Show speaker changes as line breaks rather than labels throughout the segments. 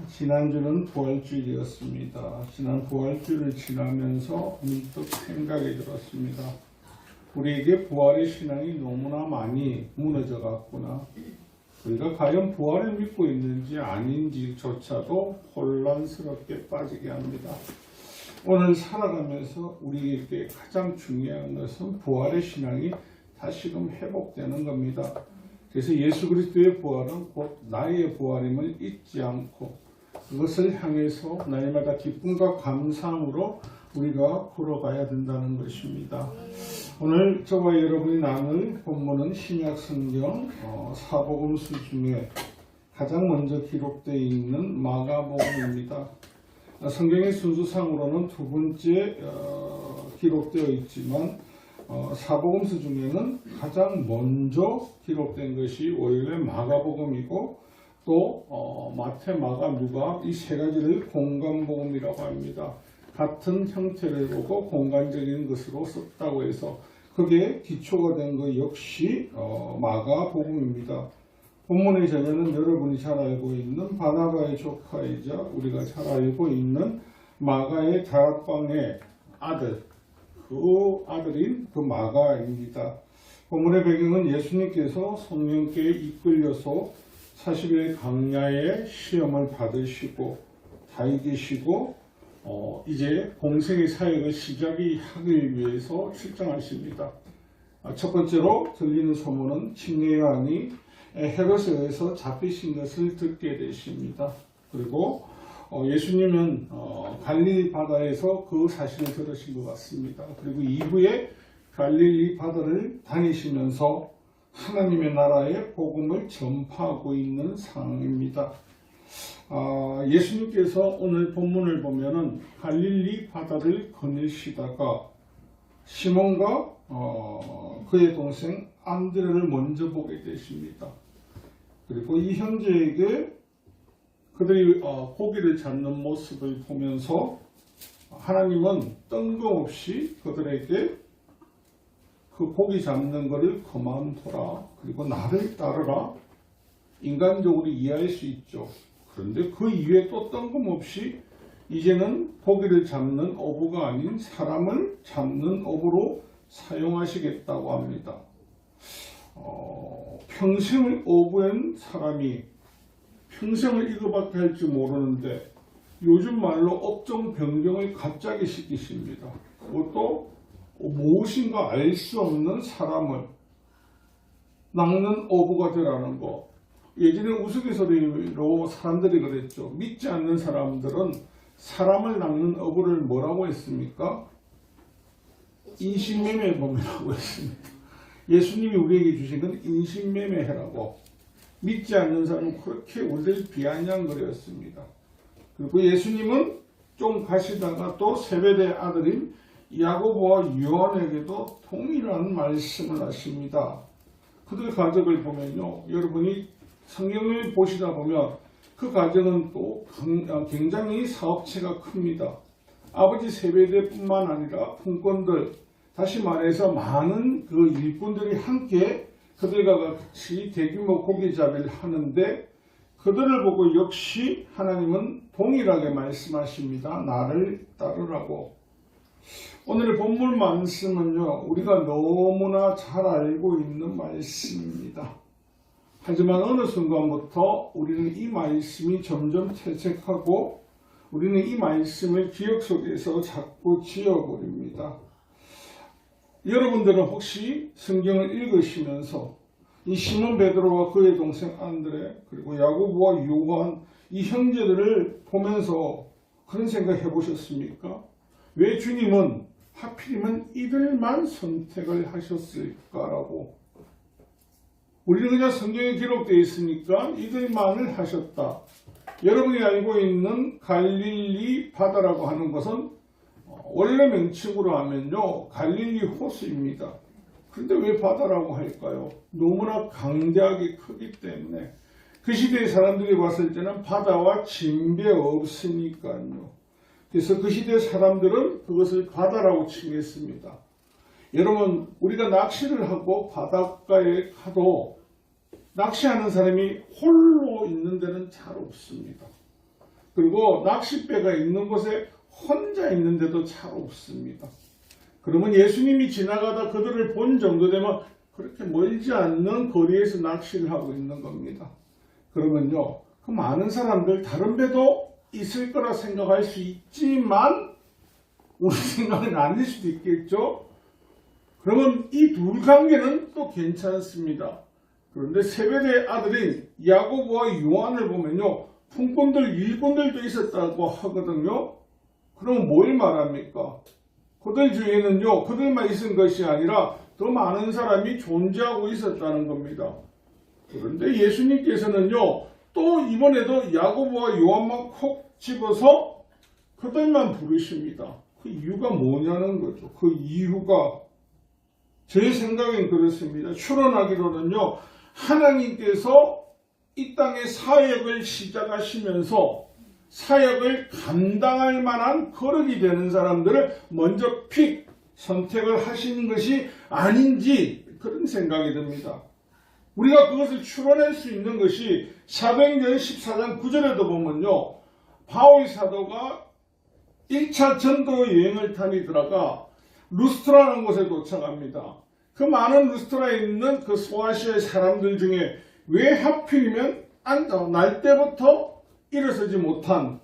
지난주는 부활주일이었습니다. 지난 부활주일을 지나면서 문득 생각이 들었습니다. 우리에게 부활의 신앙이 너무나 많이 무너져 갔구나. 우리가 과연 부활을 믿고 있는지 아닌지조차도 혼란스럽게 빠지게 합니다. 오늘 살아가면서 우리에게 가장 중요한 것은 부활의 신앙이 다시금 회복되는 겁니다. 그래서 예수 그리스도의 부활은 곧 나의 부활임을 잊지 않고 그것을 향해서 날마다 기쁨과 감사함으로 우리가 걸어가야 된다는 것입니다. 오늘 저와 여러분이 나눌 본문은 신약 성경 사복음서 중에 가장 먼저 기록되어 있는 마가복음입니다. 성경의 순서상으로는 두 번째 기록되어 있지만 사복음서 중에는 가장 먼저 기록된 것이 원래 마가복음이고 또 마태, 마가, 누가 이 세 가지를 공간복음이라고 합니다. 같은 형태를 보고 공간적인 것으로 썼다고 해서 그게 기초가 된 것 역시 마가복음입니다. 본문의 저자는 여러분이 잘 알고 있는 바나바의 조카이자 우리가 잘 알고 있는 마가의 다락방의 아들, 그 아들인 그 마가입니다. 본문의 배경은 예수님께서 성령께 이끌려서 40일 광야의 시험을 받으시고 다 이기시고 이제 공생의 사역을 시작하기 위해서 출정하십니다. 첫 번째로 들리는 소문은 친례 요한이 헤롯에 의해서 잡히신 것을 듣게 되십니다. 그리고 예수님은 갈릴리 바다에서 그 사실을 들으신 것 같습니다. 그리고 이후에 갈릴리 바다를 다니시면서 하나님의 나라의 복음을 전파하고 있는 상황입니다. 예수님께서 오늘 본문을 보면은 갈릴리 바다를 거니시다가 시몬과 그의 동생 안드레를 먼저 보게 되십니다. 그리고 이 형제에게 그들이 고기를 잡는 모습을 보면서 하나님은 뜬금없이 그들에게 그 고기 잡는 것을 그만둬라. 그리고 나를 따르라. 인간적으로 이해할 수 있죠. 그런데 그 이후에 또 뜬금없이 이제는 고기를 잡는 어부가 아닌 사람을 잡는 어부로 사용하시겠다고 합니다. 평생을 어부한 사람이 평생을 이거밖에 할 줄 모르는데 요즘 말로 업종 변경을 갑자기 시키십니다. 그것도 무엇인가 알 수 없는 사람을 낚는 어부가 되라는 거. 예전에 우스갯소리로 사람들이 그랬죠. 믿지 않는 사람들은 사람을 낚는 어부를 뭐라고 했습니까? 인신매매범이라고 했습니다. 예수님이 우리에게 주신 건 인신매매해라고. 믿지 않는 사람은 그렇게 우리를 비아냥거렸습니다. 그리고 예수님은 좀 가시다가 또 세베대 아들인 야고보와 요한에게도 동일한 말씀을 하십니다. 그들 가족을 보면요, 여러분이 성경을 보시다 보면 그 가정은 또 굉장히 사업체가 큽니다. 아버지 세베대뿐만 아니라 품꾼들, 다시 말해서 많은 그 일꾼들이 함께 그들과 같이 대규모 고기잡이를 하는데 그들을 보고 역시 하나님은 동일하게 말씀하십니다. 나를 따르라고. 오늘의 본문 말씀은요, 우리가 너무나 잘 알고 있는 말씀입니다. 하지만 어느 순간부터 우리는 이 말씀이 점점 퇴색하고 우리는 이 말씀을 기억 속에서 자꾸 지워버립니다. 여러분들은 혹시 성경을 읽으시면서 이 시몬 베드로와 그의 동생 안드레 그리고 야고보와 요한 이 형제들을 보면서 그런 생각 해보셨습니까? 왜 주님은 하필이면 이들만 선택을 하셨을까라고. 우리는 그냥 성경에 기록되어 있으니까 이들만을 하셨다. 여러분이 알고 있는 갈릴리 바다라고 하는 것은 원래 명칭으로 하면요, 갈릴리 호수입니다. 그런데 왜 바다라고 할까요? 너무나 강대하게 크기 때문에. 그 시대의 사람들이 봤을 때는 바다와 진배 없으니까요. 그래서 그 시대 사람들은 그것을 바다라고 칭했습니다. 여러분, 우리가 낚시를 하고 바닷가에 가도 낚시하는 사람이 홀로 있는 데는 잘 없습니다. 그리고 낚싯배가 있는 곳에 혼자 있는데도 잘 없습니다. 그러면 예수님이 지나가다 그들을 본 정도 되면 그렇게 멀지 않는 거리에서 낚시를 하고 있는 겁니다. 그러면요, 그 많은 사람들 다른 배도 있을 거라 생각할 수 있지만 우리 생각은 아닐 수도 있겠죠. 그러면 이 둘 관계는 또 괜찮습니다. 그런데 세베대의 아들인 야고보와 요한을 보면요, 품꾼들, 일꾼들도 있었다고 하거든요. 그럼 뭘 말합니까? 그들 중에는요, 그들만 있은 것이 아니라 더 많은 사람이 존재하고 있었다는 겁니다. 그런데 예수님께서는요, 또 이번에도 야고보와 요한만 콕 집어서 그들만 부르십니다. 그 이유가 뭐냐는 거죠. 그 이유가 제 생각엔 그렇습니다. 추론하기로는요, 하나님께서 이 땅의 사역을 시작하시면서 사역을 감당할 만한 거력이 되는 사람들을 먼저 선택을 하시는 것이 아닌지 그런 생각이 듭니다. 우리가 그것을 추론할 수 있는 것이 사도행전 14장 9절에도 보면요, 바울 사도가 1차 전도 여행을 다니다가 루스트라는 곳에 도착합니다. 그 많은 루스트라에 있는 그 소아시아의 사람들 중에 왜 하필이면 날 때부터 일어서지 못한,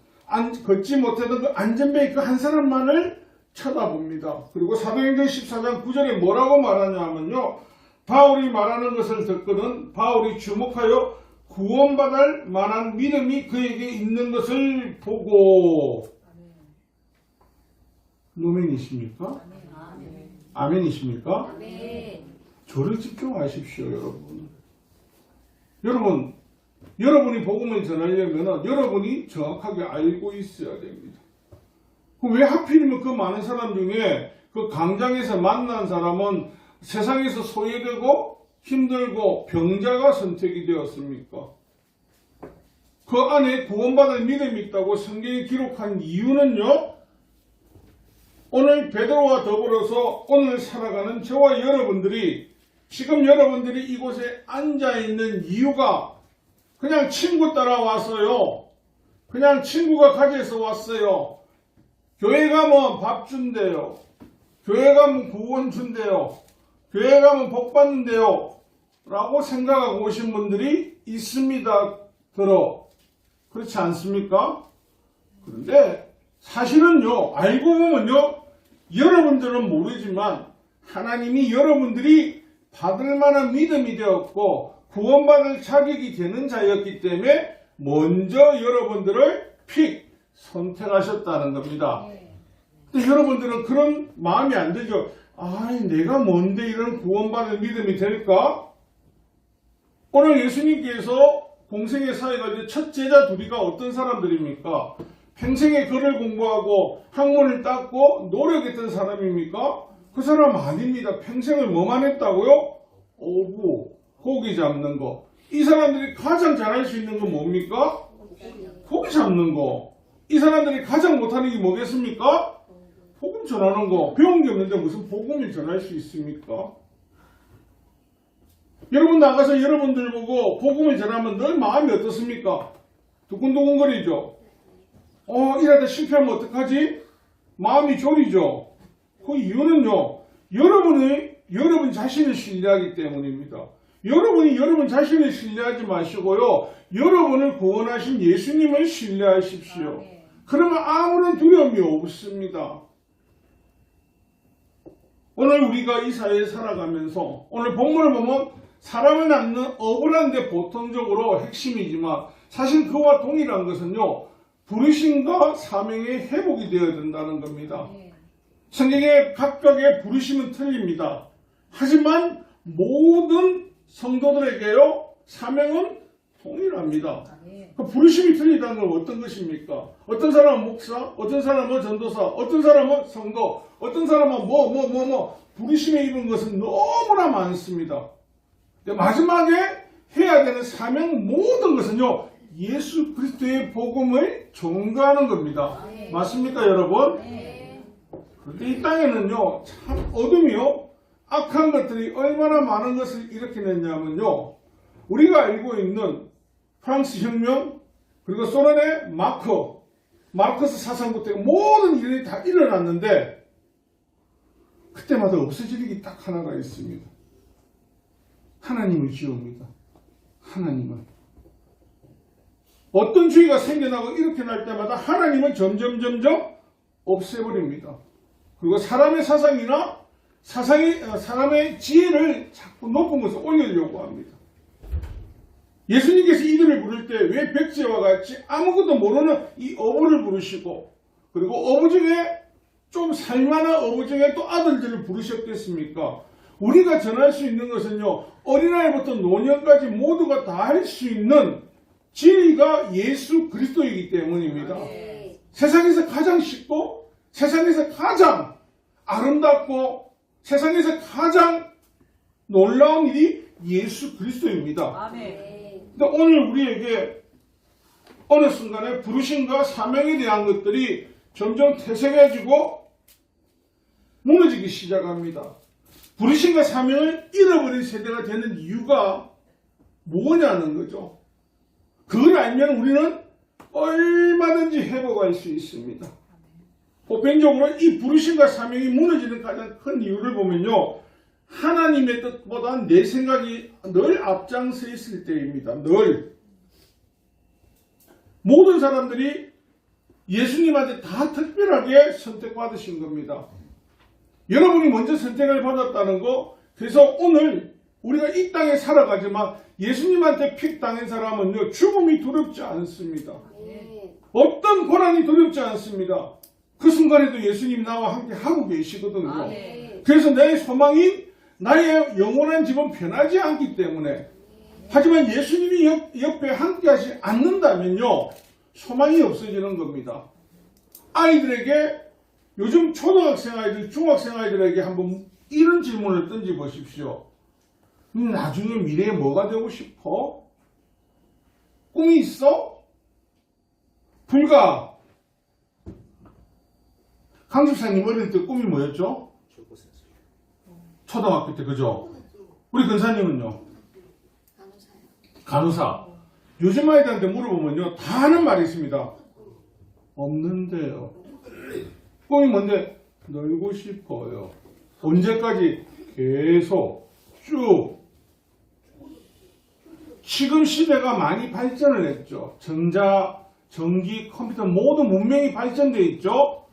걷지 못하던 그 안전뱅이 그 한 사람만을 쳐다봅니다. 그리고 사도행전 14장 9절에 뭐라고 말하냐 하면요, 바울이 말하는 것을 듣고는 바울이 주목하여 구원받을 만한 믿음이 그에게 있는 것을 보고. 노멘이십니까? 아멘이십니까? 저를 집중하십시오, 여러분. 여러분이 복음을 전하려면 여러분이 정확하게 알고 있어야 됩니다. 왜 하필이면 그 많은 사람 중에 그 광장에서 만난 사람은 세상에서 소외되고 힘들고 병자가 선택이 되었습니까? 그 안에 구원받을 믿음이 있다고 성경이 기록한 이유는요, 오늘 베드로와 더불어서 오늘 살아가는 저와 여러분들이, 지금 여러분들이 이곳에 앉아있는 이유가 그냥 친구 따라왔어요. 그냥 친구가 가져서 왔어요. 교회 가면 밥 준대요. 교회 가면 구원 준대요. 교회 가면 복 받는데요. 라고 생각하고 오신 분들이 있습니다. 그렇지 않습니까? 그런데 사실은요, 알고 보면요, 여러분들은 모르지만 하나님이 여러분들이 받을 만한 믿음이 되었고 구원받을 자격이 되는 자였기 때문에 먼저 여러분들을 선택하셨다는 겁니다. 근데 여러분들은 그런 마음이 안 들죠. 내가 뭔데 이런 구원받을 믿음이 될까? 오늘 예수님께서 공생의 사역할 때 첫 제자 둘이가 어떤 사람들입니까? 평생에 글을 공부하고 학문을 땄고 노력했던 사람입니까? 그 사람 아닙니다. 평생을 뭐만 했다고요? 어부, 고기 잡는 거. 이 사람들이 가장 잘할 수 있는 건 뭡니까? 고기 잡는 거. 이 사람들이 가장 못하는 게 뭐겠습니까? 복음 전하는 거. 배운 게 없는데 무슨 복음을 전할 수 있습니까? 여러분 나가서 여러분들 보고 복음을 전하면 늘 마음이 어떻습니까? 두근두근거리죠? 이러다 실패하면 어떡하지? 마음이 졸이죠? 그 이유는요, 여러분 자신을 신뢰하기 때문입니다. 여러분이 여러분 자신을 신뢰하지 마시고요, 여러분을 구원하신 예수님을 신뢰하십시오. 그러면 아무런 두려움이 없습니다. 오늘 우리가 이 사회에 살아가면서 오늘 본문을 보면 사람을 낳는 어부라는데 보통적으로 핵심이지만 사실 그와 동일한 것은요, 부르심과 사명의 회복이 되어야 된다는 겁니다. 성경의 각각의 부르심은 틀립니다. 하지만 모든 성도들에게요, 사명은 동일합니다. 그 부르심이 틀리다는 건 어떤 것입니까? 어떤 사람은 목사, 어떤 사람은 전도사, 어떤 사람은 성도, 어떤 사람은 부르심에 입은 것은 너무나 많습니다. 마지막에 해야 되는 사명 모든 것은요, 예수 그리스도의 복음을 전가하는 겁니다. 맞습니까, 여러분? 그런데 이 땅에는요, 참 어둠이요, 악한 것들이 얼마나 많은 것을 일으키느냐면요, 우리가 알고 있는 프랑스 혁명, 그리고 소련의 마크, 마르크스 사상부터 모든 일이 다 일어났는데 그때마다 없어지는 게 딱 하나가 있습니다. 하나님을 지웁니다. 하나님은 어떤 주의가 생겨나고 이렇게 날 때마다 하나님은 점점 없애버립니다. 그리고 사람의 사상이나 사람의 지혜를 자꾸 높은 것을 올리려고 합니다. 예수님께서 이들을 부를 때 왜 백제와 같이 아무것도 모르는 이 어부를 부르시고, 그리고 어부 중에 좀 살만한 어부 중에 또 아들들을 부르셨겠습니까? 우리가 전할 수 있는 것은요, 어린아이부터 노년까지 모두가 다 할 수 있는 진리가 예수 그리스도이기 때문입니다. 세상에서 가장 쉽고, 세상에서 가장 아름답고, 세상에서 가장 놀라운 일이 예수 그리스도입니다. 근데 오늘 우리에게 어느 순간에 부르심과 사명에 대한 것들이 점점 퇴색해지고 무너지기 시작합니다. 부르심과 사명을 잃어버린 세대가 되는 이유가 뭐냐는 거죠. 그걸 알면 우리는 얼마든지 회복할 수 있습니다. 보편적으로 이 부르심과 사명이 무너지는 가장 큰 이유를 보면요, 하나님의 뜻보다 내 생각이 늘 앞장서 있을 때입니다. 늘. 모든 사람들이 예수님한테 다 특별하게 선택받으신 겁니다. 여러분이 먼저 선택을 받았다는 거, 그래서 오늘 우리가 이 땅에 살아가지만 예수님한테 픽당한 사람은요, 죽음이 두렵지 않습니다. 어떤 고난이 두렵지 않습니다. 그 순간에도 예수님 나와 함께 하고 계시거든요. 그래서 내 소망인 나의 영원한 집은 변하지 않기 때문에, 하지만 예수님이 옆에 함께 하지 않는다면요, 소망이 없어지는 겁니다. 아이들에게, 요즘 초등학생 아이들, 중학생 아이들에게 한번 이런 질문을 던져 보십시오. 나중에 미래에 뭐가 되고 싶어? 꿈이 있어? 불가. 강 집사님 어릴 때 꿈이 뭐였죠? 초등학교 때, 그죠? 우리 근사님은요? 간호사. 요즘 아이들한테 물어보면요, 다 하는 말이 있습니다. 없는데요. 꿈이 뭔데? 놀고 싶어요. 언제까지? 계속 쭉. 지금 시대가 많이 발전을 했죠. 전자, 전기, 컴퓨터 모든 문명이 발전되어 있죠.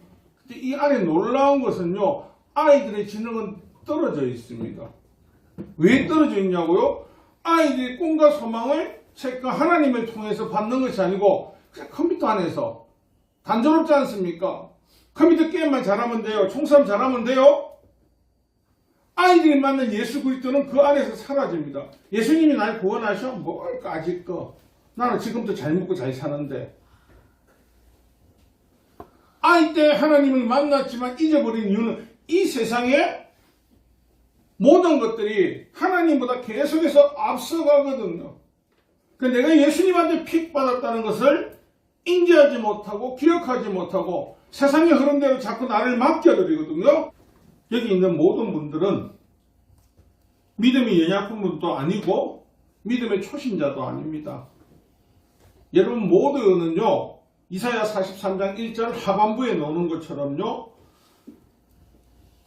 근데 이 안에 놀라운 것은요, 아이들의 지능은 떨어져 있습니다. 왜 떨어져 있냐고요? 아이들의 꿈과 소망을 책과 하나님을 통해서 받는 것이 아니고 그냥 컴퓨터 안에서. 단조롭지 않습니까? 컴퓨터 게임만 잘하면 돼요. 총싸움 잘하면 돼요. 아이들이 만난 예수 그리스도는 그 안에서 사라집니다. 예수님이 날 구원하셔? 뭘까 아직 거. 나는 지금도 잘 먹고 잘 사는데. 아이 때 하나님을 만났지만 잊어버린 이유는 이 세상에 모든 것들이 하나님보다 계속해서 앞서가거든요. 그러니까 내가 예수님한테 픽 받았다는 것을 인지하지 못하고 기억하지 못하고 세상의 흐름대로 자꾸 나를 맡겨드리거든요. 여기 있는 모든 분들은 믿음이 연약한 분도 아니고 믿음의 초신자도 아닙니다. 여러분 모두는요, 이사야 43장 1절 하반부에 나오는 것처럼요,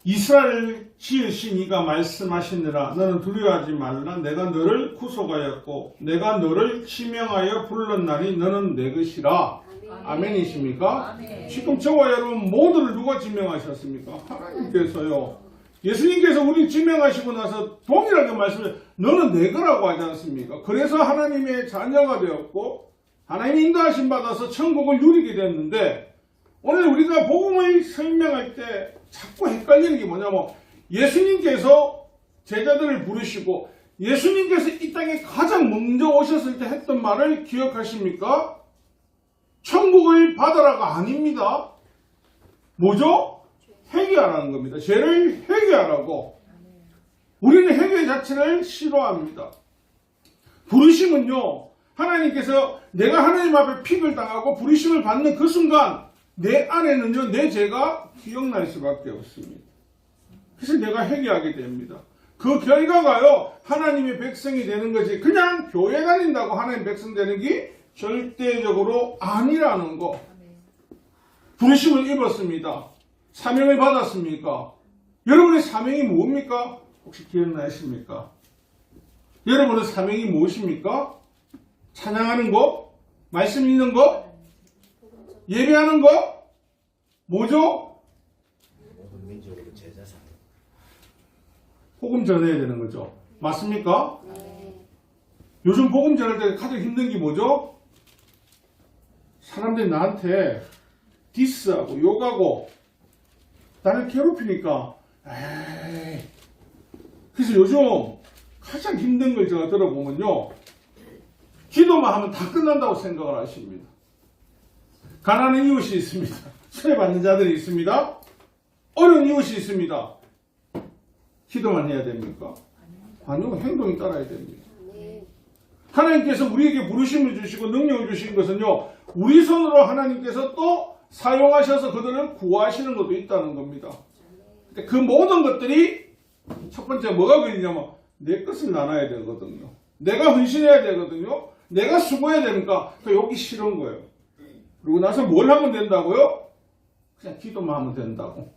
이스라엘 지으신 이가 말씀하시느라 너는 두려워하지 말라. 내가 너를 구속하였고 내가 너를 지명하여 불렀나니 너는 내 것이라. 아멘이십니까? 아멘. 지금 저와 여러분 모두를 누가 지명하셨습니까? 하나님께서요. 예수님께서 우리 지명하시고 나서 동일하게 말씀해 너는 내 거라고 하지 않습니까? 그래서 하나님의 자녀가 되었고 하나님의 인도하심 받아서 천국을 누리게 됐는데, 오늘 우리가 복음을 설명할 때 자꾸 헷갈리는 게 뭐냐면, 예수님께서 제자들을 부르시고 예수님께서 이 땅에 가장 먼저 오셨을 때 했던 말을 기억하십니까? 천국을 받아라가 아닙니다. 뭐죠? 회개하라는 겁니다. 죄를 회개하라고. 우리는 회개 자체를 싫어합니다. 부르심은요, 하나님께서 내가 하나님 앞에 픽을 당하고 부르심을 받는 그 순간 내 안에는요, 내 죄가 기억날 수밖에 없습니다. 그래서 내가 회개하게 됩니다. 그 결과가요, 하나님의 백성이 되는 거지, 그냥 교회 다닌다고 하나님 백성 되는 게 절대적으로 아니라는 거. 부르심을 입었습니다. 사명을 받았습니까? 여러분의 사명이 뭡니까? 혹시 기억나십니까? 여러분의 사명이 무엇입니까? 찬양하는 거? 말씀 읽는 거? 예배하는 거? 뭐죠?
모든 민족으로 제자 삼.
복음 전해야 되는 거죠. 맞습니까? 요즘 복음 전할 때 가장 힘든 게 뭐죠? 사람들이 나한테 디스하고 욕하고 나를 괴롭히니까 에이. 그래서 요즘 가장 힘든 걸 제가 들어보면요, 기도만 하면 다 끝난다고 생각을 하십니다. 가난한 이웃이 있습니다. 수혜받는 자들이 있습니다. 어려운 이웃이 있습니다. 기도만 해야 됩니까? 아니요, 행동이 따라야 됩니다. 하나님께서 우리에게 부르심을 주시고 능력을 주신 것은요, 우리 손으로 하나님께서 또 사용하셔서 그들을 구하시는 것도 있다는 겁니다. 그 모든 것들이 첫 번째 뭐가 걸리냐면 내 것을 나눠야 되거든요. 내가 헌신해야 되거든요. 내가 수고해야 되니까 여기 싫은 거예요. 그리고 나서 뭘 하면 된다고요? 그냥 기도만 하면 된다고.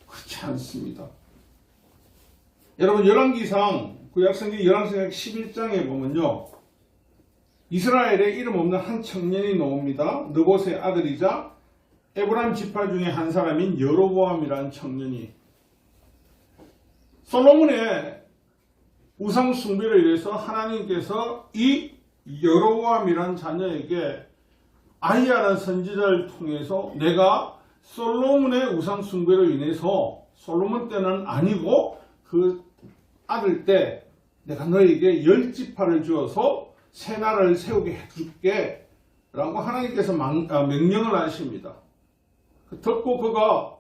그렇지 않습니다. 여러분, 열왕기상 구약성경 열왕기상 11장에 보면요, 이스라엘에 이름 없는 한 청년이 나옵니다. 느봇의 아들이자 에브라임 지파 중에 한 사람인 여로보암이라는 청년이 솔로몬의 우상 숭배를 위해서 하나님께서 이 여로보암이라는 자녀에게 아히야라는 선지자를 통해서 내가 솔로몬의 우상 숭배로 인해서 솔로몬 때는 아니고 그 아들 때 내가 너에게 10지파를 주어서 새 나라를 세우게 해줄게 라고 하나님께서 명령을 하십니다. 듣고 그가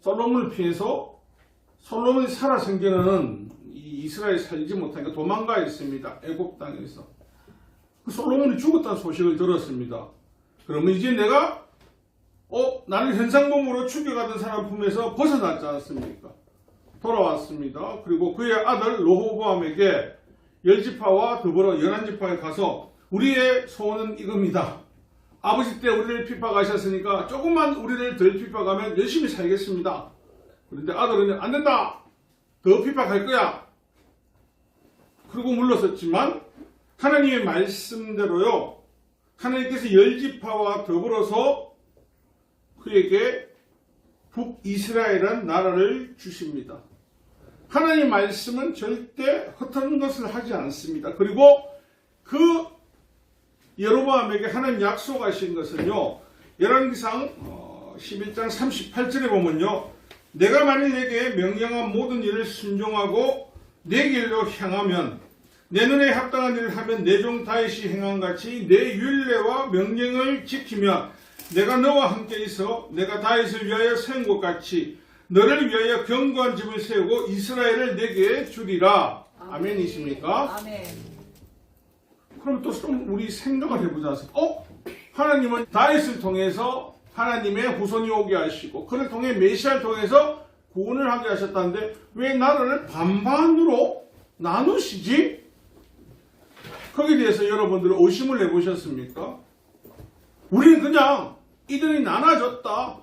솔로몬을 피해서 솔로몬이 살아 생전에는 이스라엘 살지 못하니까 도망가 있습니다. 애굽 땅에서. 그 솔로몬이 죽었다는 소식을 들었습니다. 그러면 이제 내가 나를 현상범으로 죽여가던 사람 품에서 벗어났지 않습니까? 돌아왔습니다. 그리고 그의 아들 로호보암에게 10지파와 더불어 11지파에 가서 우리의 소원은 이겁니다. 아버지 때 우리를 핍박하셨으니까 조금만 우리를 덜 핍박하면 열심히 살겠습니다. 그런데 아들은 안 된다. 더 핍박할 거야. 그리고 물러섰지만 하나님의 말씀대로요, 하나님께서 10지파와 더불어서 그에게 북이스라엘이라는 나라를 주십니다. 하나님의 말씀은 절대 허튼 것을 하지 않습니다. 그리고 그 여로보암에게 하나님 약속하신 것은요, 열왕기상 11장 38절에 보면요, 내가 만일 내게 명령한 모든 일을 순종하고 내 길로 향하면, 내 눈에 합당한 일을 하면 내 종 다윗이 행한 같이 내 율례와 명령을 지키면 내가 너와 함께 있어 내가 다윗을 위하여 세운 것 같이 너를 위하여 견고한 집을 세우고 이스라엘을 내게 주리라. 아멘이십니까?
아멘.
그럼 또 좀 우리 생각을 해보자. 하나님은 다윗을 통해서 하나님의 후손이 오게 하시고 그를 통해 메시아를 통해서 구원을 하게 하셨다는데 왜 나라를 반반으로 나누시지? 거기에 대해서 여러분들은 의심을 해보셨습니까? 우리는 그냥 이들이 나눠졌다.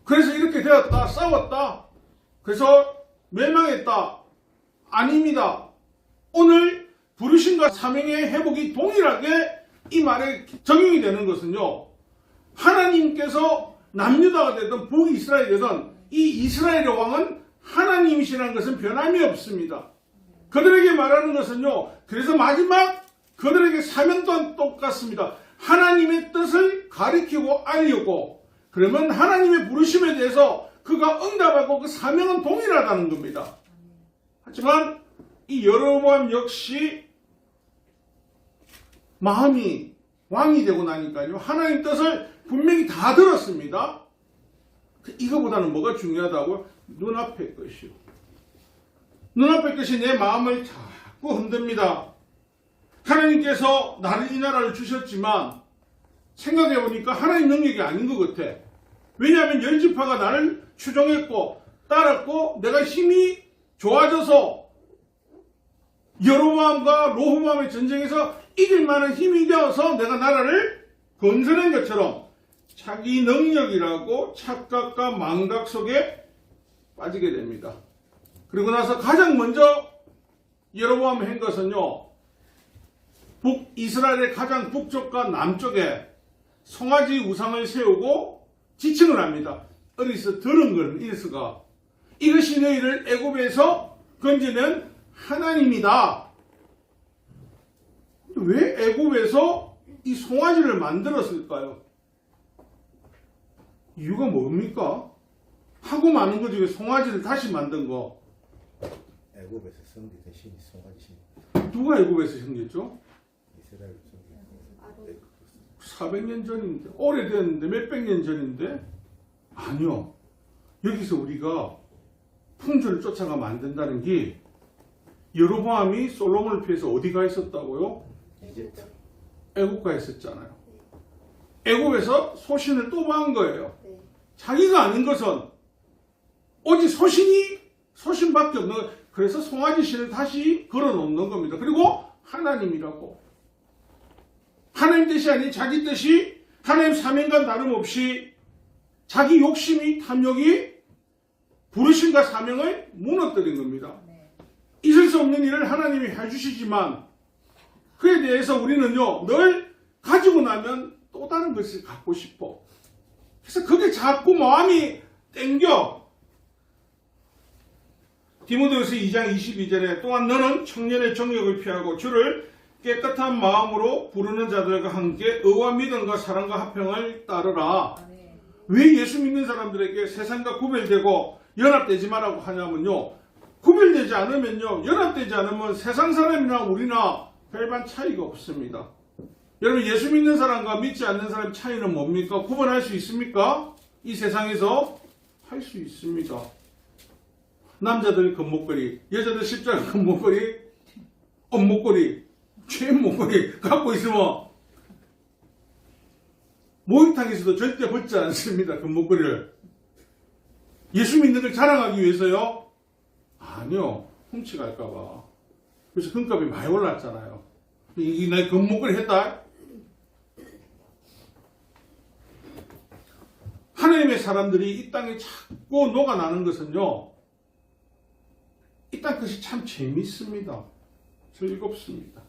그래서 이렇게 되었다. 싸웠다. 그래서 멸망했다. 아닙니다. 오늘 부르심과 사명의 회복이 동일하게 이 말에 적용이 되는 것은요, 하나님께서 남유다가 되든 북이스라엘이 되든 이 이스라엘의 왕은 하나님이시라는 것은 변함이 없습니다. 그들에게 말하는 것은요, 그래서 마지막 그들에게 사명 또한 똑같습니다. 하나님의 뜻을 가리키고 알리고, 그러면 하나님의 부르심에 대해서 그가 응답하고 그 사명은 동일하다는 겁니다. 하지만 이 여로보암 역시 마음이 왕이 되고 나니까요, 하나님 뜻을 분명히 다 들었습니다. 이거보다는 뭐가 중요하다고요? 눈앞의 것이요. 눈앞의 것이 내 마음을 자꾸 흔듭니다. 하나님께서 나를 이 나라를 주셨지만 생각해보니까 하나님 능력이 아닌 것 같아. 왜냐하면 10지파가 나를 추종했고 따랐고 내가 힘이 좋아져서 여로보암과 로호보암의 전쟁에서 이길 만한 힘이 되어서 내가 나라를 건설한 것처럼 자기 능력이라고 착각과 망각 속에 빠지게 됩니다. 그리고 나서 가장 먼저 여로보암이 한 것은요, 이스라엘의 가장 북쪽과 남쪽에 송아지 우상을 세우고 지칭을 합니다. 어디서 들은 걸 이스가 이것이 너희를 애굽에서 건지는 하나님이다. 왜 애굽에서 이 송아지를 만들었을까요? 이유가 뭡니까? 하고 많은 것 중에 송아지를 다시 만든 거.
애굽에서 성기된 신이 송아지 신.
누가 애굽에서 생겼죠?
이스라엘 성기.
400년 전인데, 오래됐는데, 몇백 년 전인데? 아니요. 여기서 우리가 풍조를 쫓아가 만든다는 게, 여로보암이 솔로몬을 피해서 어디가 있었다고요?
이집트.
애국가 있었잖아요. 애국에서 소신을 또 봐한 거예요.
네.
자기가 아는 것은 오직 소신밖에 없는 거예요. 그래서 송아지 신을 다시 걸어놓는 겁니다. 그리고 하나님이라고. 하나님 뜻이 아닌 자기 뜻이 하나님 사명과 다름없이 자기 욕심이 탐욕이 부르심과 사명을 무너뜨린 겁니다. 있을 수 없는 일을 하나님이 해주시지만 그에 대해서 우리는요 늘 가지고 나면 또 다른 것을 갖고 싶어. 그래서 그게 자꾸 마음이 땡겨. 디모데후서 2장 22절에 또한 너는 청년의 정욕을 피하고 주를 깨끗한 마음으로 부르는 자들과 함께 의와 믿음과 사랑과 화평을 따르라. 왜 예수 믿는 사람들에게 세상과 구별되고 연합되지 말라고 하냐면요, 구별되지 않으면요, 연합되지 않으면 세상 사람이나 우리나 별반 차이가 없습니다. 여러분, 예수 믿는 사람과 믿지 않는 사람 차이는 뭡니까? 구분할 수 있습니까? 이 세상에서 할 수 있습니다. 남자들 금목걸이, 여자들 십자가 금목걸이, 엄목걸이, 최인 목걸이 갖고 있으면 목욕탕에서도 절대 벗지 않습니다. 금목걸이를. 예수 믿는 걸 자랑하기 위해서요? 아니요. 훔쳐갈까봐. 그래서 금값이 많이 올랐잖아요. 이 나 금목걸이 했다? 하나님의 사람들이 이 땅에 자꾸 녹아나는 것은요, 이 땅 것이 참 재밌습니다. 즐겁습니다.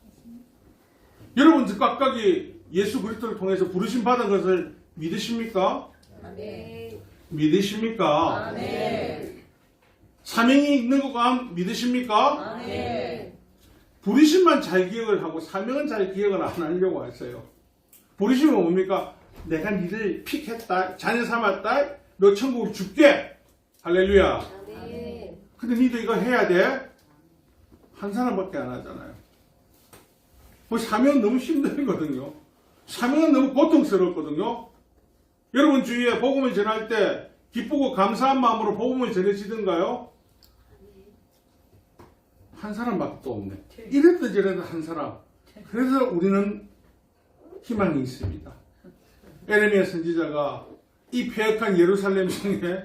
여러분, 각각이 예수 그리스도를 통해서 부르심 받은 것을 믿으십니까?
아멘.
믿으십니까?
아멘.
사명이 있는 것과 믿으십니까?
아멘.
부르심만 잘 기억을 하고 사명은 잘 기억을 안 하려고 하세요. 부르심은 뭡니까? 내가 니를 픽했다, 자녀 삼았다, 너 천국으로 줄게. 할렐루야.
아멘.
근데 니도 이거 해야 돼? 한 사람밖에 안 하잖아요. 사명은 너무 힘들거든요. 사명은 너무 고통스럽거든요. 여러분 주위에 복음을 전할 때 기쁘고 감사한 마음으로 복음을 전해지던가요? 한 사람밖에 또 없네. 이래도 저래도 한 사람. 그래서 우리는 희망이 있습니다. 에레미야 선지자가 이 폐역한 예루살렘 성에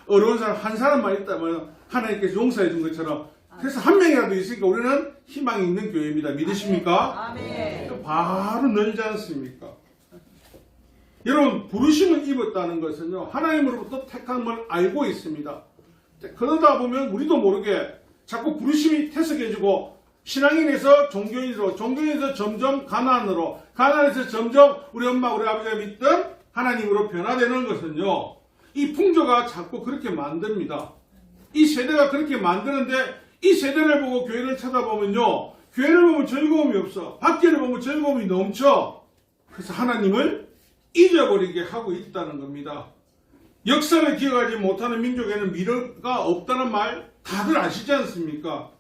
어려운 사람 한 사람만 있다면 하나님께서 용서해 준 것처럼, 그래서 한 명이라도 있으니까 우리는 희망이 있는 교회입니다. 믿으십니까?
아멘.
바로 늘지 않습니까? 여러분, 부르심을 입었다는 것은요, 하나님으로부터 택함을 알고 있습니다. 그러다 보면 우리도 모르게 자꾸 부르심이 퇴색해지고 신앙인에서 종교인으로, 종교인에서 점점 가난으로, 가난에서 점점 우리 엄마 우리 아버지가 믿던 하나님으로 변화되는 것은요, 이 풍조가 자꾸 그렇게 만듭니다. 이 세대가 그렇게 만드는데, 이 세대를 보고 교회를 쳐다보면요, 교회를 보면 즐거움이 없어. 밖에를 보면 즐거움이 넘쳐. 그래서 하나님을 잊어버리게 하고 있다는 겁니다. 역사를 기억하지 못하는 민족에는 미래가 없다는 말 다들 아시지 않습니까?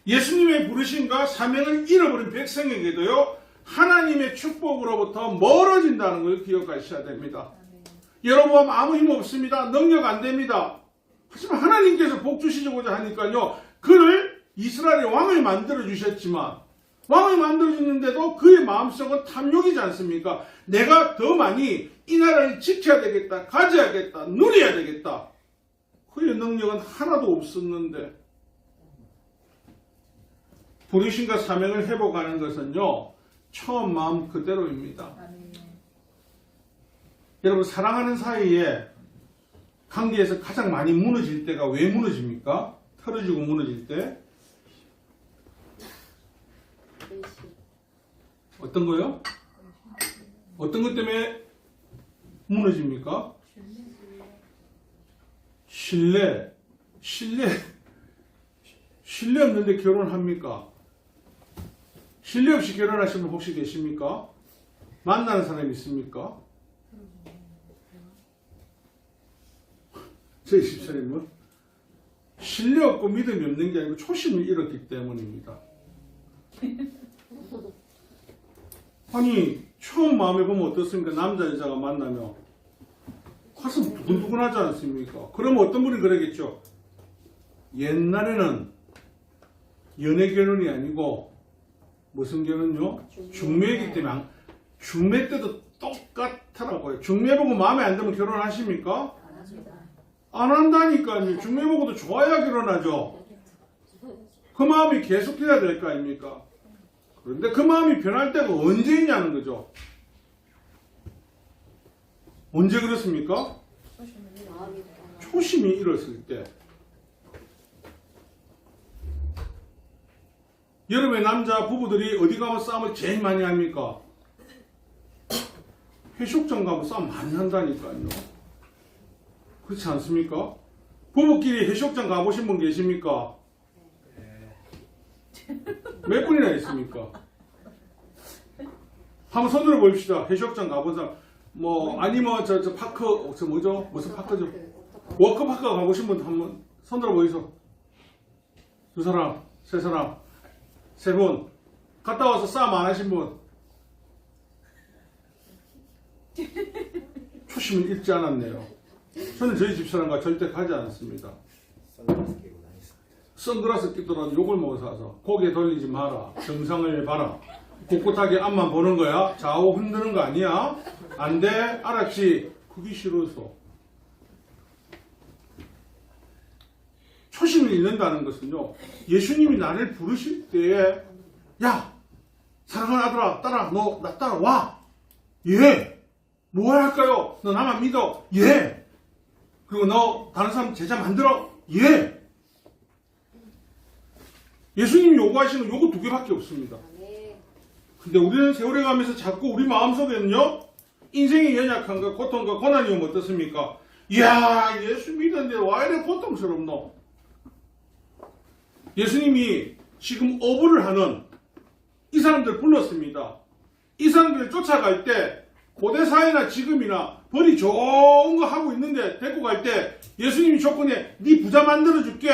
예수님의 부르심과 사명을 잃어버린 백성에게도요, 하나님의 축복으로부터 멀어진다는 걸 기억하셔야 됩니다. 여러분, 아무 힘 없습니다. 능력 안 됩니다. 하지만 하나님께서 복 주시고자 하니까요, 그를 이스라엘의 왕을 만들어 주셨지만, 왕을 만들어 주는데도 그의 마음속은 탐욕이지 않습니까? 내가 더 많이 이 나라를 지켜야 되겠다, 가져야겠다, 누려야 되겠다. 그의 능력은 하나도 없었는데, 부르심과 사명을 회복하는 것은요, 처음 마음 그대로입니다. 여러분 사랑하는 사이에 관계에서 가장 많이 무너질 때가 왜 무너집니까? 틀어지고 무너질 때 어떤 거요? 어떤 것 때문에 무너집니까? 신뢰 없는데 결혼합니까? 신뢰 없이 결혼하신 분 혹시 계십니까? 만나는 사람이 있습니까? 저희 집사님은 신뢰 없고 믿음이 없는 게 아니고 초심을 잃었기 때문입니다. 아니 처음 마음에 보면 어떻습니까? 남자 여자가 만나면 가슴 두근두근하지 않습니까? 그러면 어떤 분이 그러겠죠. 옛날에는 연애 결혼이 아니고 무슨 결혼요? 중매이기 때문에 중매 때도 똑같더라고요. 중매 보고 마음에 안 들면 결혼하십니까? 안 한다니까요. 중매 보고도 좋아야 결혼하죠. 그 마음이 계속해야 될 거 아닙니까? 그런데 그 마음이 변할 때가 언제 있냐는 거죠. 언제 그렇습니까? 초심이 잃었을 때. 여름에 남자 부부들이 어디 가면 싸움을 제일 많이 합니까? 해수욕장 가면 싸움 많이 한다니까요. 그렇지 않습니까? 부부끼리 해수욕장 가보신 분 계십니까? 몇 분이나 있습니까? 한번 손들어 봅시다. 해수욕장 가본 사람. 뭐 아니면 저 파크 저 뭐죠? 무슨 파크죠? 워크파크 가보신 분 한번 손들어 보이소. 두 사람, 세 사람, 세 분. 갔다 와서 싸움 안 하신 분. 초심을 잃지 않았네요. 저는 저희 집사람과 절대 가지 않습니다.
선글라스 끼고 다녔습니다.
선글라스 끼더라도 욕을 못 사서 고개 돌리지 마라. 정상을 봐라. 꿋꿋하게 앞만 보는 거야. 좌우 흔드는 거 아니야. 안 돼. 알았지. 그게 싫어서. 초심을 잃는다는 것은요. 예수님이 나를 부르실 때에 야 사랑하는 아들아 따라 너 나 따라와. 예. 뭐 할까요? 너 나만 믿어. 예. 그리고 너 다른 사람 제자 만들어. 예. 예수님이 요구하시는 요구 두 개밖에 없습니다. 근데 우리는 세월에 가면서 자꾸 우리 마음속에는요. 인생의 연약함과 고통과 고난이 오면 어떻습니까? 이야 예수 믿었는데 와 이래 고통스럽노. 예수님이 지금 어부를 하는 이 사람들 불렀습니다. 이 사람들을 쫓아갈 때 고대 사회나 지금이나 벌이 좋은 거 하고 있는데 데리고 갈 때 예수님이 조건에 네 부자 만들어줄게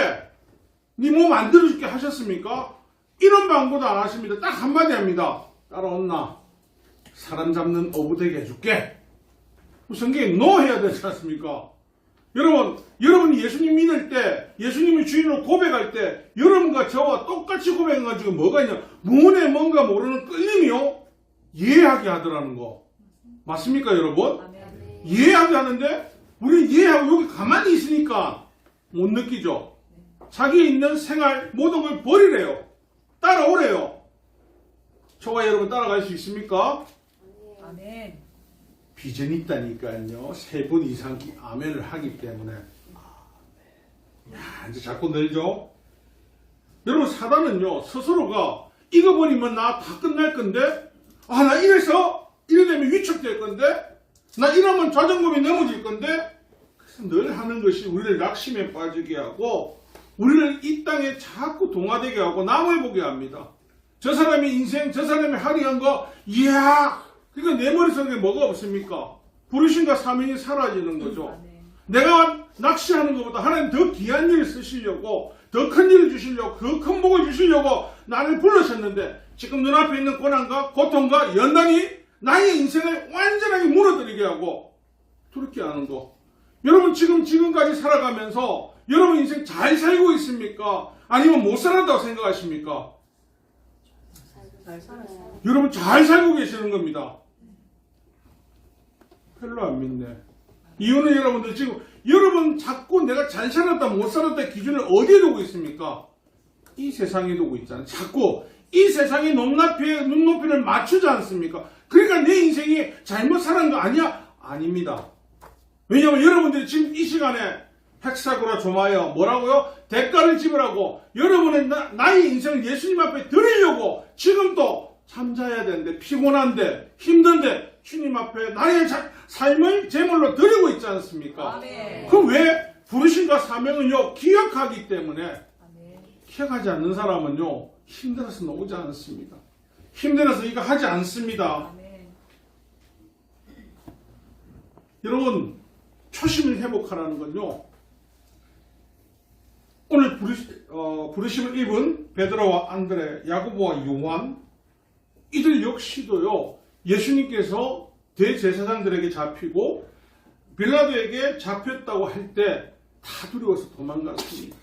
네 뭐 만들어줄게 하셨습니까? 이런 방법도 안 하십니다. 딱 한마디 합니다. 따라온나 사람 잡는 어부 되게 해줄게. 성경에 노 해야 되지 않습니까? 여러분이 예수님 믿을 때 예수님이 주인으로 고백할 때 여러분과 저와 똑같이 고백해가지고 뭐가 있냐 문에 뭔가 모르는 끌림이요 이해하게 하더라는 거 맞습니까 여러분? 이해하게 하는데 우리 이해하고 여기 가만히 있으니까 못 느끼죠. 자기에 있는 생활 모든 걸 버리래요. 따라오래요. 저와 여러분 따라갈 수 있습니까?
아멘.
비전이 있다니까요. 3분 이상 아멘을 하기 때문에. 야, 이제 자꾸 늘죠? 여러분, 사단은요, 스스로가 이거 버리면 나 다 끝날 건데, 나 이러면 위축될 건데, 나 이러면 자존감이 넘어질 건데, 그래서 늘 하는 것이 우리를 낙심에 빠지게 하고, 우리를 이 땅에 자꾸 동화되게 하고, 남을 보게 합니다. 저 사람의 인생, 저 사람의 화려한 거, 이야! 그러니까 내 머릿속에 뭐가 없습니까? 부르심과 사명이 사라지는 거죠. 내가 낚시하는 것보다 하나님 더 귀한 일을 쓰시려고 더 큰 일을 주시려고 더 큰 복을 주시려고 나를 불러셨는데 지금 눈앞에 있는 고난과 고통과 연단이 나의 인생을 완전하게 무너뜨리게 하고 그렇게 하는 거. 여러분 지금까지 살아가면서 여러분 인생 잘 살고 있습니까? 아니면 못 살았다고 생각하십니까?
잘 살았어요.
여러분 잘 살고 계시는 겁니다. 별로 안 믿네. 이유는 여러분들 지금 여러분 자꾸 내가 잘 살았다 못 살았다 기준을 어디에 두고 있습니까? 이 세상에 두고 있잖아요. 자꾸 이 세상의 눈높이를 맞추지 않습니까? 그러니까 내 인생이 잘못 살은 거 아니야? 아닙니다. 왜냐하면 여러분들이 지금 이 시간에 헥사고라 조마여 뭐라고요? 대가를 지불하고 여러분의 나의 인생을 예수님 앞에 드리려고 지금도 잠자야 되는데 피곤한데 힘든데 주님 앞에 나의 삶을 제물로 드리고 있지 않습니까?
아멘.
그 왜 부르심과 사명은요 기억하기 때문에
아멘.
기억하지 않는 사람은요 힘들어서 나오지 않습니다. 힘들어서 이거 하지 않습니다.
아멘.
여러분 초심을 회복하라는 건요 오늘 부르심을 입은 베드로와 안드레, 야고보와 요한 이들 역시도요 예수님께서 대제사장들에게 잡히고 빌라도에게 잡혔다고 할 때 다 두려워서 도망갔습니다.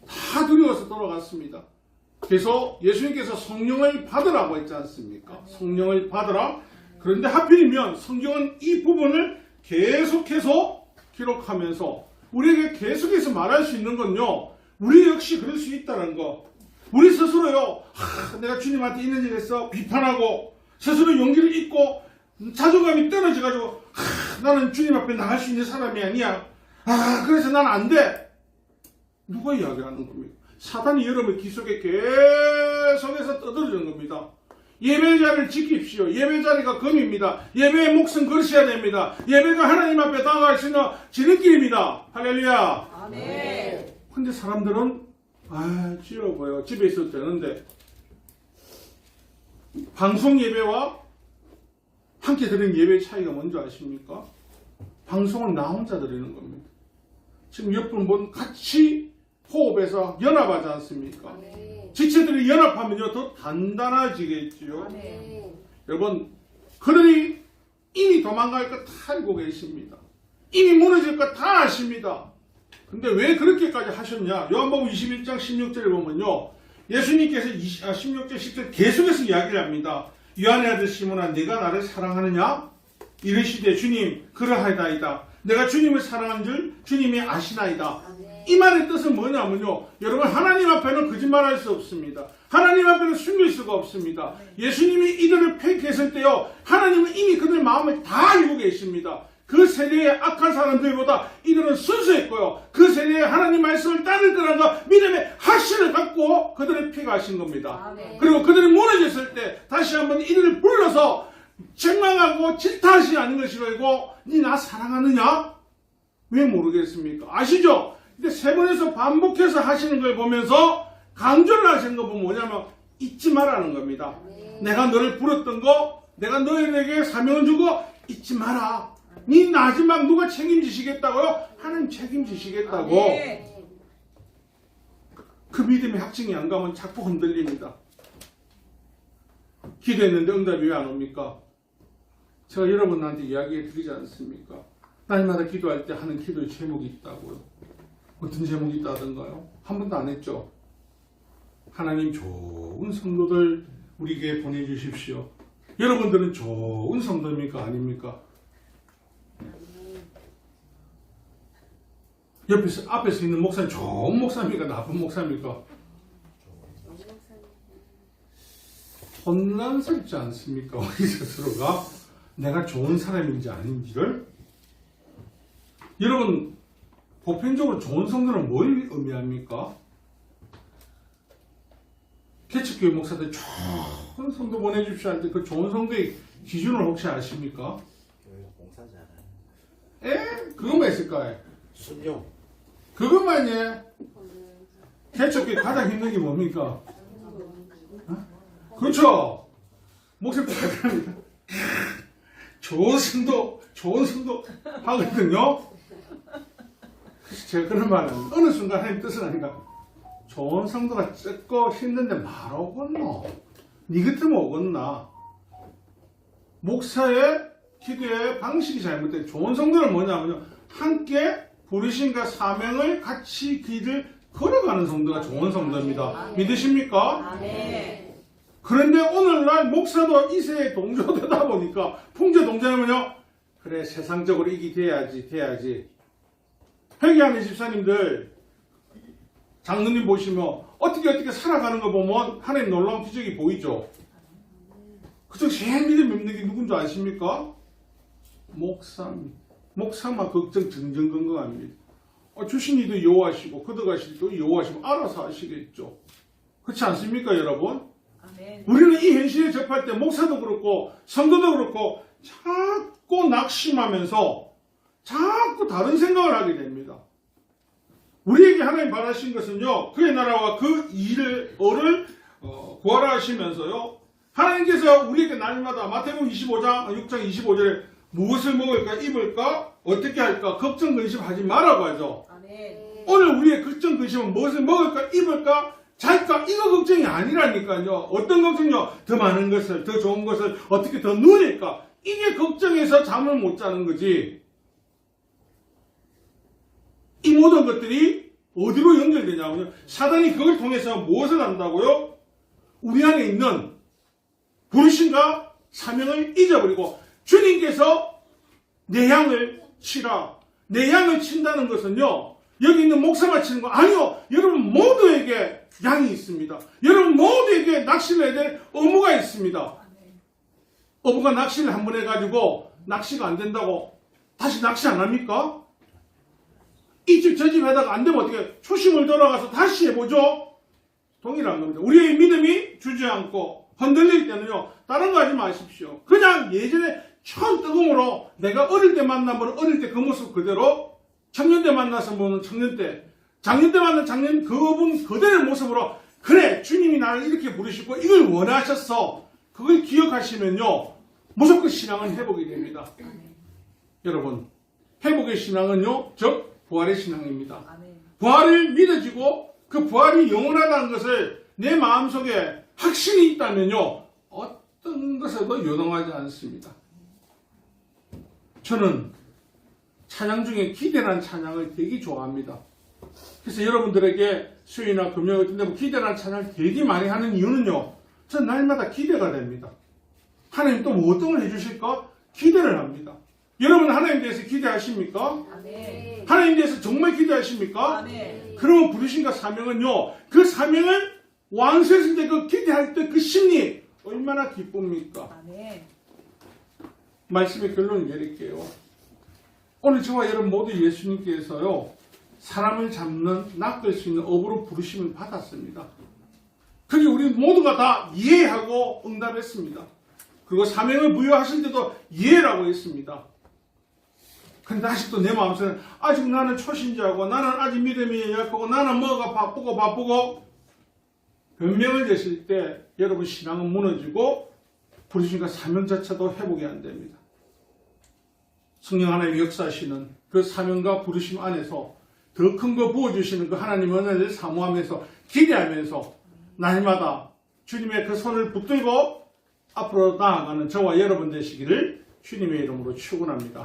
다 두려워서 돌아갔습니다. 그래서 예수님께서 성령을 받으라고 했지 않습니까? 성령을 받으라. 그런데 하필이면 성경은 이 부분을 계속해서 기록하면서 우리에게 계속해서 말할 수 있는 건요. 우리 역시 그럴 수 있다는 거. 우리 스스로요. 내가 주님한테 있는 일에서 비판하고 스스로 용기를 잃고 자존감이 떨어져가지고 나는 주님 앞에 나갈 수 있는 사람이 아니야. 그래서 난 안 돼. 누가 이야기하는 겁니까? 사단이 여러분의 귀 속에 계속해서 떠들어주는 겁니다. 예배자를 지킵시오. 예배자리가 금입니다. 예배의 몫은 그러셔야 됩니다. 예배가 하나님 앞에 다가갈 수 있는 지름길입니다. 할렐루야.
아멘.
근데 사람들은 지루하고요. 집에 있어도 되는데 방송 예배와 함께 드리는 예배의 차이가 뭔지 아십니까? 방송은 나 혼자 드리는 겁니다. 지금 옆분 분 같이 호흡해서 연합하지 않습니까?
아멘.
지체들이 연합하면요 더 단단해지겠지요.
아멘.
여러분 그들이 이미 도망갈 것 다 알고 계십니다. 이미 무너질 것 다 아십니다. 근데 왜 그렇게까지 하셨냐? 요한복음 21장 16절에 보면요 예수님께서 16절 10절 계속해서 이야기를 합니다. 요한의 아들 시몬아 네가 나를 사랑하느냐? 이르시되 주님 그러하이다이다. 내가 주님을 사랑한 줄 주님이 아시나이다.
아멘.
이 말의 뜻은 뭐냐면요. 여러분 하나님 앞에는 거짓말할 수 없습니다. 하나님 앞에는 숨길 수가 없습니다. 예수님이 이들을 폐기했을 때요. 하나님은 이미 그들 마음을 다 알고 계십니다. 그 세대의 악한 사람들보다 이들은 순수했고요. 그 세대의 하나님 말씀을 따를 거라는 거 믿음의 확신을 갖고 그들을 폐기하신 겁니다.
아멘.
그리고 그들이 무너졌을 때 다시 한번 이들을 불러서 책망하고 질타하지 않는 것이 아니고 니 나 사랑하느냐? 왜 모르겠습니까? 아시죠? 근데 세 번에서 반복해서 하시는 걸 보면서 강조를 하시는 거 보면 뭐냐면 잊지 말라는 겁니다.
아멘.
내가 너를 불렀던 거 내가 너희에게 사명을 주고 잊지 마라. 네 마지막 누가 책임지시겠다고요? 하나님 책임지시겠다고.
아멘.
그 믿음의 확증이 안 가면 자꾸 흔들립니다. 기도했는데 응답이 왜 안 옵니까? 제가 여러분한테 이야기해 드리지 않습니까? 날마다 기도할 때 하는 기도의 제목이 있다고요. 어떤 제목이 있다던가요? 한 번도 안 했죠? 하나님 좋은 성도들 우리에게 보내주십시오. 여러분들은 좋은 성도입니까? 아닙니까? 앞에서 있는 목사님 좋은 목사입니까? 나쁜 목사입니까? 혼란스럽지 않습니까? 우리 스스로가 내가 좋은 사람인지 아닌지를. 여러분 보편적으로 좋은 성도는 뭘 의미합니까? 개척교회 목사들 좋은 성도 보내주십시오 하는데 그 좋은 성도의 기준을 혹시 아십니까?
교회가 봉사잖아요.
그것만 있을까요?
순종.
그것만이에요. 개척교회 가장 힘든 게 뭡니까? 그렇죠. 목소리 파악합니다. 좋은 성도 하거든요. 제가 그런 말은 어느 순간 하나님 뜻은 아닌가. 좋은 성도가 적고 힘든데 말 오겠노. 니 같으면 오겠나. 목사의 기도의 방식이 잘못된 좋은 성도는 뭐냐면요. 함께 부르심과 사명을 같이 길을 걸어가는 성도가 좋은 성도입니다. 믿으십니까?
아멘.
그런데 오늘날 목사도 이세에 동조되다 보니까 풍조 동조하면요. 그래 세상적으로 이기 돼야지. 회개하는 집사님들 장로님 보시면 어떻게 살아가는 거 보면 하나님 놀라운 기적이 보이죠. 그중 제일 믿음 없는 게 누군지 아십니까? 목사입니다. 목사만 걱정 정정건강합니다. 주신 이도 여호와시고 거둬가실 이도 여호와시고 알아서 하시겠죠. 그렇지 않습니까, 여러분?
아멘.
우리는 이 현실에 접할 때 목사도 그렇고 성도도 그렇고 자꾸 낙심하면서 자꾸 다른 생각을 하게 됩니다. 우리에게 하나님 바라신 것은요, 그의 나라와 그 일을 구하라 하시면서요, 하나님께서 우리에게 날마다 마태복음 25장, 6장 25절에 무엇을 먹을까, 입을까, 어떻게 할까, 걱정, 근심하지 말라고 하죠.
아멘.
오늘 우리의 걱정, 근심은 무엇을 먹을까, 입을까, 잘까, 이거 걱정이 아니라니까요. 어떤 걱정요? 더 많은 것을, 더 좋은 것을 어떻게 더 누릴까? 이게 걱정해서 잠을 못 자는 거지. 이 모든 것들이 어디로 연결되냐면요. 사단이 그걸 통해서 무엇을 한다고요? 우리 안에 있는 부르심과 사명을 잊어버리고 주님께서 내 양을 치라. 내 양을 친다는 것은요. 여기 있는 목사만 치는 거 아니요. 여러분 모두에게 양이 있습니다. 여러분 모두에게 낚시를 해야 될 의무가 있습니다. 어부가 낚시를 한 번 해가지고 낚시가 안 된다고 다시 낚시 안 합니까? 이 집 저 집 하다가 안 되면 어떻게 초심을 돌아가서 다시 해보죠? 동일한 겁니다. 우리의 믿음이 주저앉고 흔들릴 때는요. 다른 거 하지 마십시오. 그냥 예전에 처음 뜨거움으로 내가 어릴 때 만난 분은 어릴 때 그 모습 그대로 청년 때 만나서 보는 청년 때 작년 때 만난 작년 그분 그대로의 모습으로 그래 주님이 나를 이렇게 부르시고 이걸 원하셨어. 그걸 기억하시면요. 무조건 신앙은 회복이 됩니다. 여러분 회복의 신앙은요. 즉 부활의 신앙입니다.
아멘.
부활을 믿어지고 그 부활이 영원하다는 것을 내 마음속에 확신이 있다면요. 어떤 것에도 요동하지 않습니다. 저는 찬양 중에 기대라는 찬양을 되게 좋아합니다. 그래서 여러분들에게 수요일이나 금요일 같은 데 기대라는 찬양을 되게 많이 하는 이유는요. 전 날마다 기대가 됩니다. 하나님 또 어떤 걸 해주실까? 기대를 합니다. 여러분 하나님 대해서 기대하십니까?
아멘.
하나님 대해서 정말 기대하십니까?
아멘.
그러면 부르심과 사명은요. 그 사명을 완수했을 때 그 기대할 때 그 심리 얼마나 기쁩니까?
아멘.
말씀의 결론을 내릴게요. 오늘 저와 여러분 모두 예수님께서요. 사람을 잡는 낚을 수 있는 업으로 부르심을 받았습니다. 그게 우리 모두가 다 이해하고 응답했습니다. 그리고 사명을 부여하실 때도 이해라고 했습니다. 근데 아직도 내 마음속에는 아직 나는 초신자고 나는 아직 믿음이 약하고 나는 뭐가 바쁘고 변명을 내실 때 여러분 신앙은 무너지고 부르심과 사명 자체도 회복이 안 됩니다. 성령 하나님이 역사하시는 그 사명과 부르심 안에서 더 큰 거 부어주시는 그 하나님 은혜를 사모하면서 기대하면서 날마다 주님의 그 손을 붙들고 앞으로 나아가는 저와 여러분 되시기를 주님의 이름으로 축원합니다.